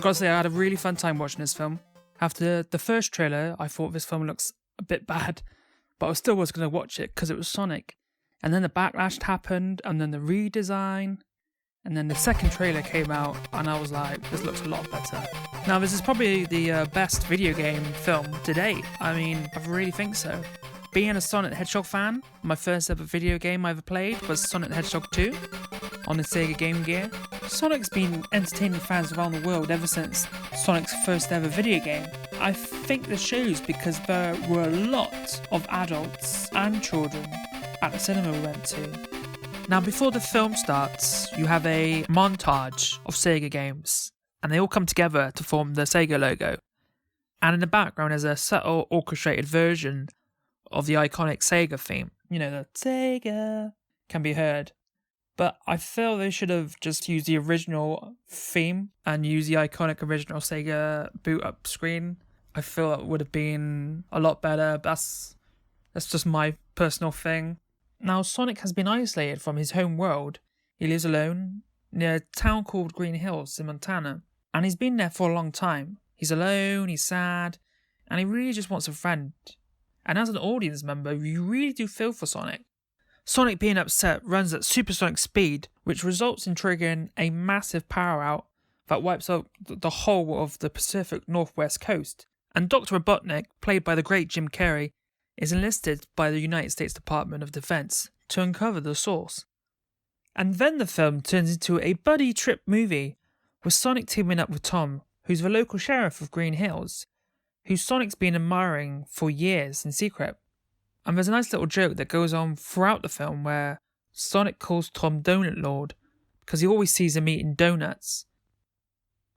gotta say, I had a really fun time watching this film. After the first trailer, I thought this film looks a bit bad, but I still was going to watch it because it was Sonic. And then the backlash happened, and then the redesign, and then the second trailer came out, and I was like, this looks a lot better. Now, this is probably the best video game film to date. I mean, I really think so. Being a Sonic the Hedgehog fan, my first ever video game I ever played was Sonic the Hedgehog 2 on the Sega Game Gear. Sonic's been entertaining fans around the world ever since Sonic's first ever video game. I think this shows because there were a lot of adults and children at the cinema we went to. Now, before the film starts, you have a montage of Sega games, and they all come together to form the Sega logo. And in the background is a subtle orchestrated version of the iconic Sega theme. You know, the Sega can be heard. But I feel they should have just used the original theme and used the iconic original Sega boot up screen. I feel that would have been a lot better. That's just my personal thing. Now, Sonic has been isolated from his home world. He lives alone near a town called Green Hills in Montana. And he's been there for a long time. He's alone, he's sad, and he really just wants a friend. And as an audience member, you really do feel for Sonic. Sonic being upset runs at supersonic speed, which results in triggering a massive power out that wipes out the whole of the Pacific Northwest coast. And Dr. Robotnik, played by the great Jim Carrey, is enlisted by the United States Department of Defense to uncover the source. And then the film turns into a buddy trip movie, with Sonic teaming up with Tom, who's the local sheriff of Green Hills, who Sonic's been admiring for years in secret. And there's a nice little joke that goes on throughout the film where Sonic calls Tom Donut Lord because he always sees him eating donuts.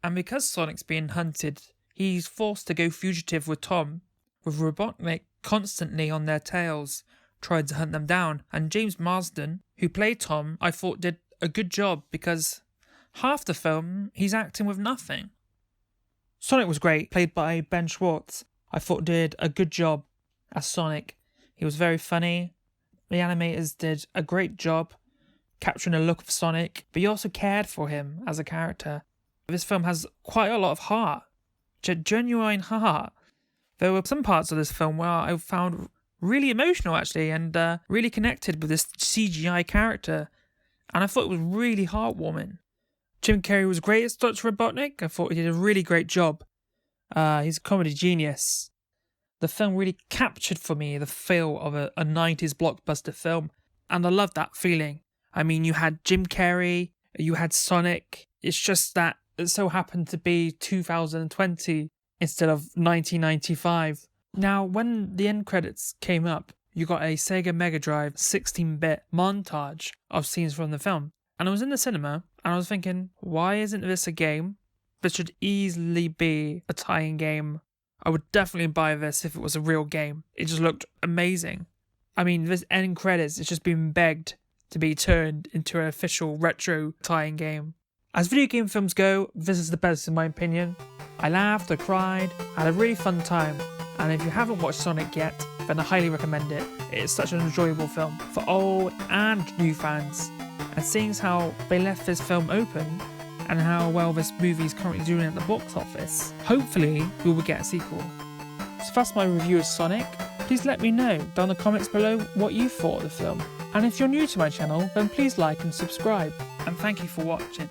And because Sonic's being hunted, he's forced to go fugitive with Tom, with Robotnik constantly on their tails, trying to hunt them down. And James Marsden, who played Tom, I thought did a good job because half the film he's acting with nothing. Sonic was great, played by Ben Schwartz. I thought did a good job as Sonic. He was very funny. The animators did a great job capturing the look of Sonic, but you also cared for him as a character. This film has quite a lot of heart, genuine heart. There were some parts of this film where I found really emotional actually, and really connected with this CGI character, and I thought it was really heartwarming. Jim Carrey was great as Dr. Robotnik. I thought he did a really great job. He's a comedy genius. The film really captured for me the feel of a 90s blockbuster film, and I loved that feeling. I mean, you had Jim Carrey, you had Sonic. It's just that it so happened to be 2020 instead of 1995. Now, when the end credits came up, you got a Sega Mega Drive 16-bit montage of scenes from the film. And I was in the cinema, and I was thinking, why isn't this a game? This should easily be a tie-in game. I would definitely buy this if it was a real game. It just looked amazing. I mean, this end credits, it's just been begged to be turned into an official retro tie-in game. As video game films go, this is the best in my opinion. I laughed, I cried, I had a really fun time. And if you haven't watched Sonic yet, then I highly recommend it. It's such an enjoyable film for old and new fans. And seeing how they left this film open, and how well this movie is currently doing at the box office, hopefully we will get a sequel. So that's my review of Sonic. Please let me know down in the comments below what you thought of the film. And if you're new to my channel, then please like and subscribe. And thank you for watching.